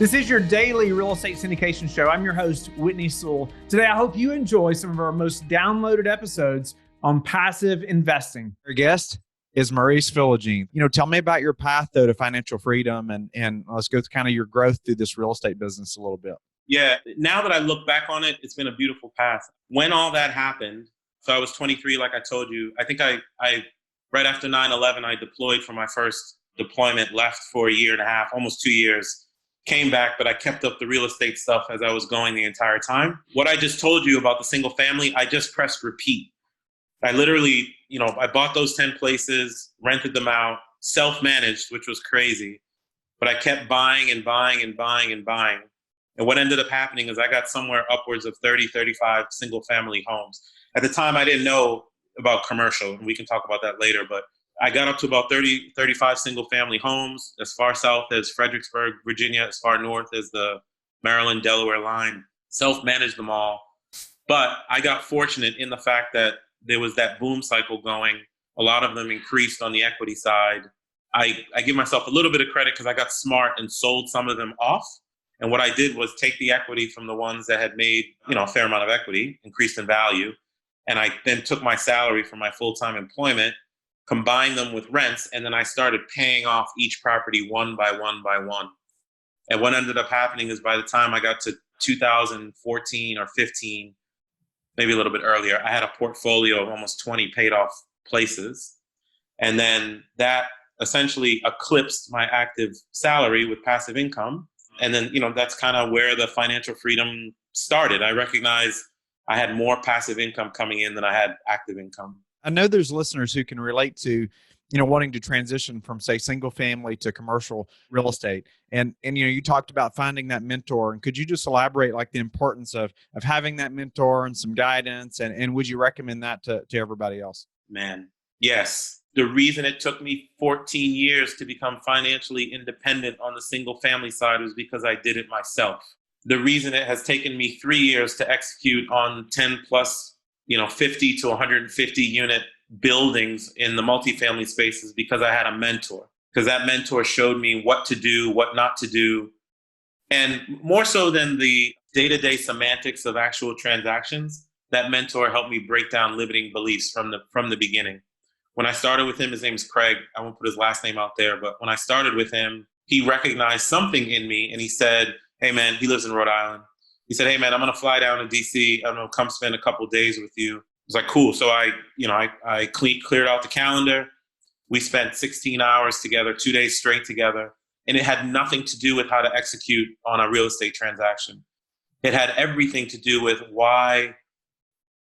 This is your daily real estate syndication show. I'm your host, Whitney Sewell. Today, I hope you enjoy some of our most downloaded episodes on passive investing. Our guest is Maurice Philogene. Tell me about your path though to financial freedom and let's go through kind of your growth through this real estate business a little bit. Yeah, now that I look back on it, it's been a beautiful path. When all that happened, so I was 23, like I told you, I think I right after 9/11, I deployed for my first deployment, left for a year and a half, almost 2 years. Came back, but I kept up the real estate stuff as I was going the entire time. What I just told you about the single family, I just pressed repeat. I literally, I bought those 10 places, rented them out, self-managed, which was crazy. But I kept buying and buying and buying and buying. And what ended up happening is I got somewhere upwards of 30, 35 single family homes. At the time, I didn't know about commercial, and we can talk about that later, but I got up to about 30, 35 single family homes, as far south as Fredericksburg, Virginia, as far north as the Maryland, Delaware line, self-managed them all. But I got fortunate in the fact that there was that boom cycle going. A lot of them increased on the equity side. I give myself a little bit of credit because I got smart and sold some of them off. And what I did was take the equity from the ones that had made, a fair amount of equity, increased in value. And I then took my salary from my full-time employment, combined them with rents, and then I started paying off each property one by one by one. And what ended up happening is by the time I got to 2014 or 15, maybe a little bit earlier, I had a portfolio of almost 20 paid off places. And then that essentially eclipsed my active salary with passive income. And then, that's kind of where the financial freedom started. I recognized I had more passive income coming in than I had active income. I know there's listeners who can relate to, wanting to transition from say single family to commercial real estate. And you talked about finding that mentor, and could you just elaborate like the importance of having that mentor and some guidance, and would you recommend that to everybody else? Man, yes. The reason it took me 14 years to become financially independent on the single family side was because I did it myself. The reason it has taken me 3 years to execute on 10 plus 50 to 150 unit buildings in the multifamily space is because I had a mentor, because that mentor showed me what to do, what not to do. And more so than the day-to-day semantics of actual transactions, that mentor helped me break down limiting beliefs from the beginning. When I started with him, his name's Craig. I won't put his last name out there, but when I started with him, he recognized something in me and he said, hey man, he lives in Rhode Island. He said, hey man, I'm going to fly down to DC. I'm going to come spend a couple of days with you. I was like, cool. So I cleared out the calendar. We spent 16 hours together, 2 days straight together. And it had nothing to do with how to execute on a real estate transaction. It had everything to do with why,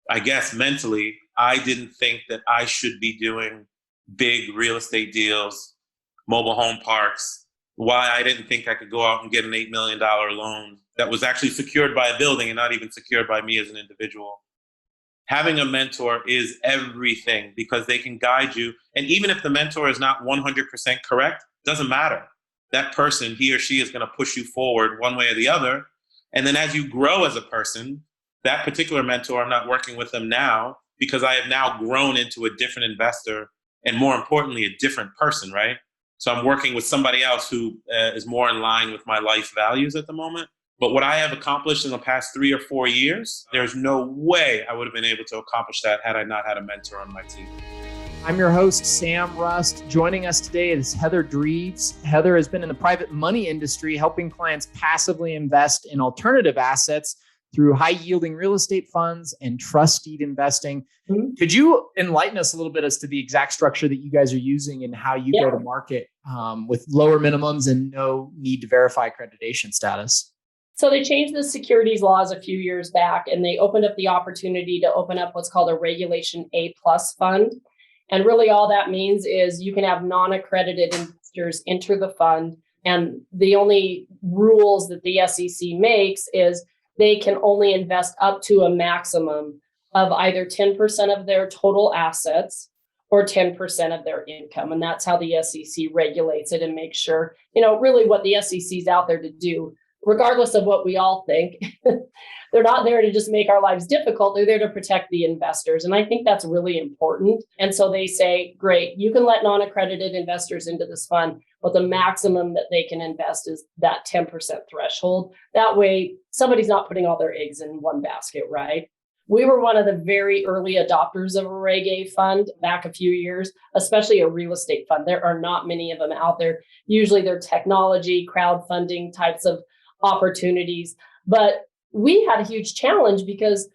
I guess mentally, I didn't think that I should be doing big real estate deals, mobile home parks, why I didn't think I could go out and get an $8 million loan that was actually secured by a building and not even secured by me as an individual. Having a mentor is everything because they can guide you. And even if the mentor is not 100% correct, doesn't matter. That person, he or she, is going to push you forward one way or the other. And then as you grow as a person, that particular mentor, I'm not working with them now because I have now grown into a different investor and more importantly, a different person, right? So I'm working with somebody else who is more in line with my life values at the moment. But what I have accomplished in the past 3 or 4 years, there's no way I would have been able to accomplish that had I not had a mentor on my team. I'm your host, Sam Rust. Joining us today is Heather Dreves. Heather has been in the private money industry, helping clients passively invest in alternative assets through high-yielding real estate funds and trust deed investing. Mm-hmm. Could you enlighten us a little bit as to the exact structure that you guys are using and how you go to market with lower minimums and no need to verify accreditation status? So they changed the securities laws a few years back, and they opened up the opportunity to open up what's called a Regulation A+ fund. And really all that means is you can have non-accredited investors enter the fund. And the only rules that the SEC makes is they can only invest up to a maximum of either 10% of their total assets or 10% of their income. And that's how the SEC regulates it and makes sure, really what the SEC is out there to do. regardless of what we all think. They're not there to just make our lives difficult. They're there to protect the investors. And I think that's really important. And so they say, great, you can let non-accredited investors into this fund, but the maximum that they can invest is that 10% threshold. That way, somebody's not putting all their eggs in one basket, right? We were one of the very early adopters of a Reg A fund back a few years, especially a real estate fund. There are not many of them out there. Usually they're technology, crowdfunding types of opportunities. But we had a huge challenge because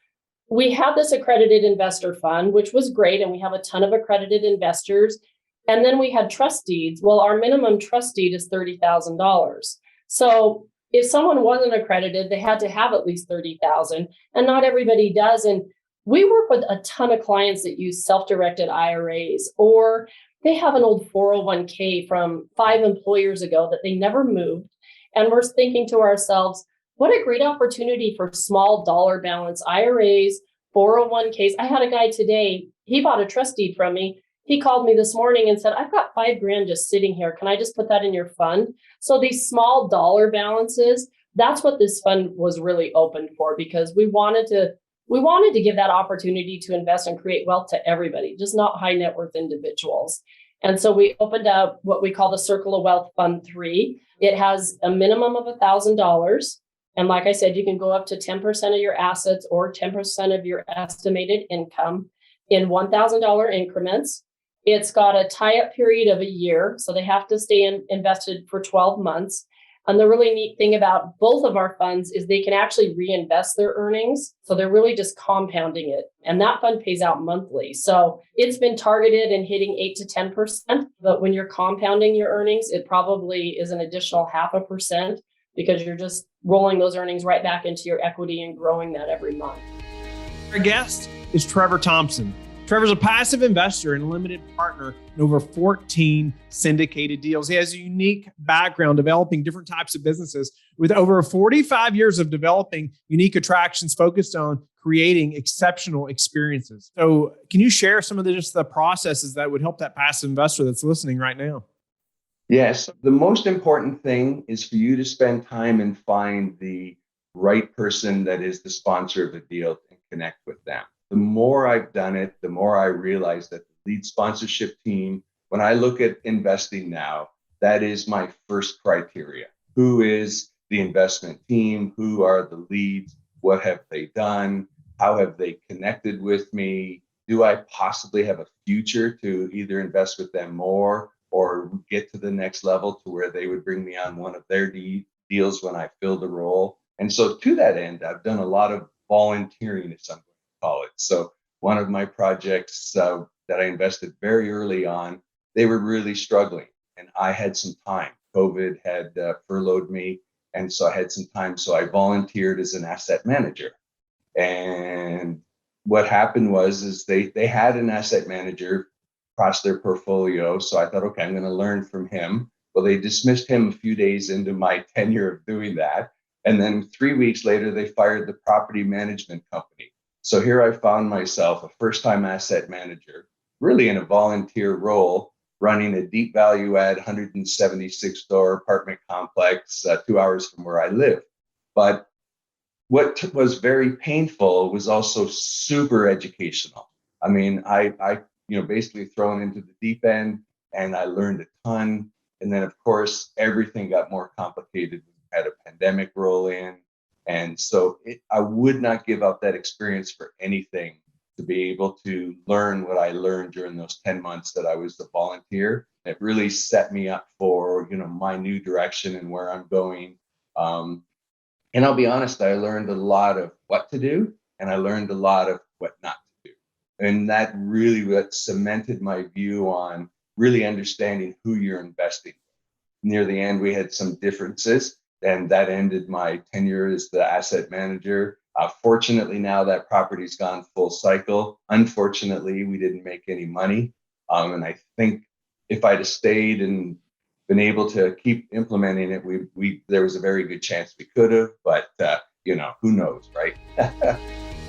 we had this accredited investor fund, which was great. And we have a ton of accredited investors. And then we had trust deeds. Well, our minimum trust deed is $30,000. So if someone wasn't accredited, they had to have at least $30,000, and not everybody does. And we work with a ton of clients that use self-directed IRAs, or they have an old 401k from 5 employers ago that they never moved. And we're thinking to ourselves, what a great opportunity for small dollar balance IRAs, 401ks. I had a guy today, he bought a trust deed from me. He called me this morning and said, I've got $5,000 just sitting here. Can I just put that in your fund? So these small dollar balances, that's what this fund was really open for, because we wanted to give that opportunity to invest and create wealth to everybody, just not high net worth individuals. And so we opened up what we call the Circle of Wealth Fund 3. It has a minimum of $1,000. And like I said, you can go up to 10% of your assets or 10% of your estimated income in $1,000 increments. It's got a tie-up period of a year, so they have to stay invested for 12 months. And the really neat thing about both of our funds is they can actually reinvest their earnings. So they're really just compounding it. And that fund pays out monthly. So it's been targeted and hitting 8 to 10%. But when you're compounding your earnings, it probably is an additional 0.5%, because you're just rolling those earnings right back into your equity and growing that every month. Our guest is Trevor Thompson. Trevor's a passive investor and limited partner in over 14 syndicated deals. He has a unique background developing different types of businesses with over 45 years of developing unique attractions focused on creating exceptional experiences. So can you share some of the processes that would help that passive investor that's listening right now? Yes. The most important thing is for you to spend time and find the right person that is the sponsor of the deal and connect with them. The more I've done it, the more I realize that the lead sponsorship team, when I look at investing now, that is my first criteria. Who is the investment team? Who are the leads? What have they done? How have they connected with me? Do I possibly have a future to either invest with them more or get to the next level to where they would bring me on one of their deals when I fill the role? And so to that end, I've done a lot of volunteering, as I'm going to call it. So one of my projects that I invested very early on, they were really struggling and I had some time. COVID had furloughed me. And so I had some time. So I volunteered as an asset manager. And what happened was they had an asset manager across their portfolio. So I thought, okay, I'm going to learn from him. Well, they dismissed him a few days into my tenure of doing that. And then 3 weeks later, they fired the property management company. So here I found myself a first-time asset manager, really in a volunteer role, running a deep value add 176-door apartment complex 2 hours from where I live. But what was very painful was also super educational. I mean, I basically thrown into the deep end and I learned a ton. And then of course, everything got more complicated. We had a pandemic roll in. And so I would not give up that experience for anything, to be able to learn what I learned during those 10 months that I was the volunteer. It really set me up for, my new direction and where I'm going. And I'll be honest, I learned a lot of what to do and I learned a lot of what not to do. And that really what cemented my view on really understanding who you're investing in. Near the end, we had some differences. And that ended my tenure as the asset manager. Fortunately, now that property's gone full cycle. Unfortunately, we didn't make any money. And I think if I'd have stayed and been able to keep implementing it, there was a very good chance we could have. But who knows, right?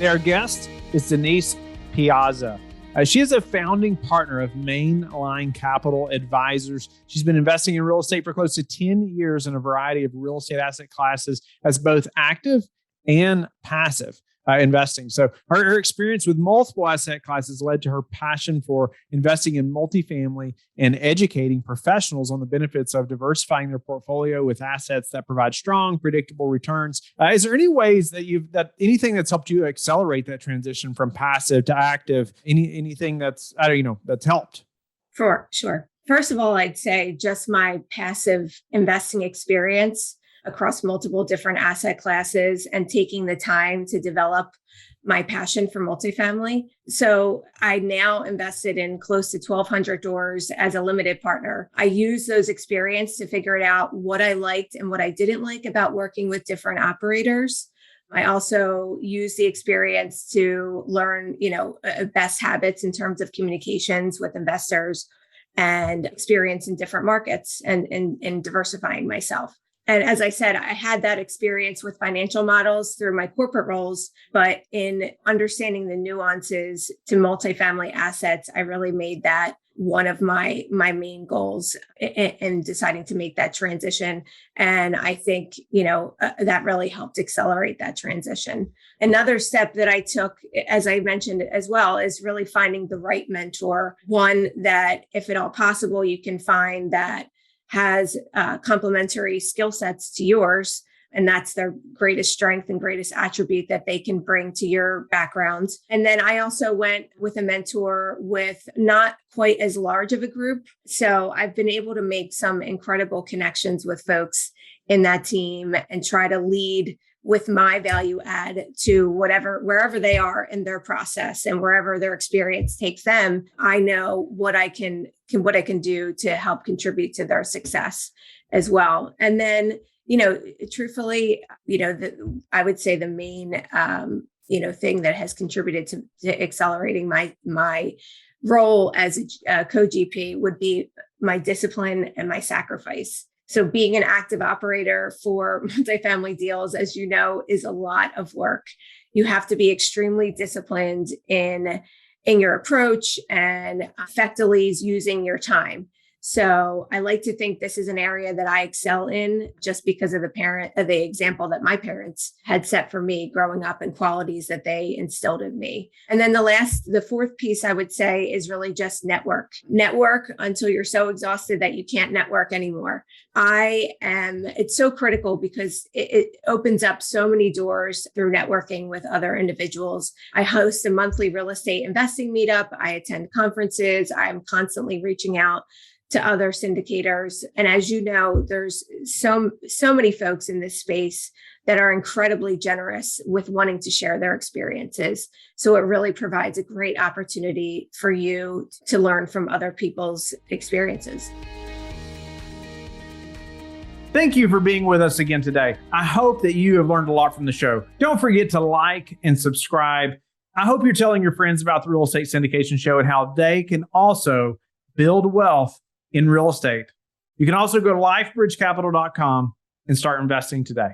Our guest is Denise Piazza. She is a founding partner of Mainline Capital Advisors. She's been investing in real estate for close to 10 years in a variety of real estate asset classes as both active and passive investing. So her experience with multiple asset classes led to her passion for investing in multifamily and educating professionals on the benefits of diversifying their portfolio with assets that provide strong, predictable returns. Is there any ways that anything that's helped you accelerate that transition from passive to active? Anything that's helped? Sure. First of all, I'd say just my passive investing experience across multiple different asset classes and taking the time to develop my passion for multifamily. So I now invested in close to 1,200 doors as a limited partner. I used those experience to figure it out what I liked and what I didn't like about working with different operators. I also used the experience to learn, best habits in terms of communications with investors and experience in different markets and diversifying myself. And as I said, I had that experience with financial models through my corporate roles, but in understanding the nuances to multifamily assets, I really made that one of my main goals in deciding to make that transition. And I think, that really helped accelerate that transition. Another step that I took, as I mentioned as well, is really finding the right mentor, one that, if at all possible, you can find that has complementary skill sets to yours. And that's their greatest strength and greatest attribute that they can bring to your background. And then I also went with a mentor with not quite as large of a group. So I've been able to make some incredible connections with folks in that team and try to lead with my value add to wherever they are in their process and wherever their experience takes them. I know what I can do to help contribute to their success as well. And then, truthfully, I would say the main, thing that has contributed to accelerating my role as a co-GP would be my discipline and my sacrifice. So being an active operator for multifamily deals, as you know, is a lot of work. You have to be extremely disciplined in your approach and effectively using your time. So I like to think this is an area that I excel in just because of the example that my parents had set for me growing up and qualities that they instilled in me. And then the fourth piece I would say is really just network until you're so exhausted that you can't network anymore. It's so critical because it opens up so many doors through networking with other individuals. I host a monthly real estate investing meetup. I attend conferences. I'm constantly reaching out to other syndicators. And as you know, there's so many folks in this space that are incredibly generous with wanting to share their experiences. So it really provides a great opportunity for you to learn from other people's experiences. Thank you for being with us again today. I hope that you have learned a lot from the show. Don't forget to like and subscribe. I hope you're telling your friends about the Real Estate Syndication Show and how they can also build wealth in real estate. You can also go to lifebridgecapital.com and start investing today.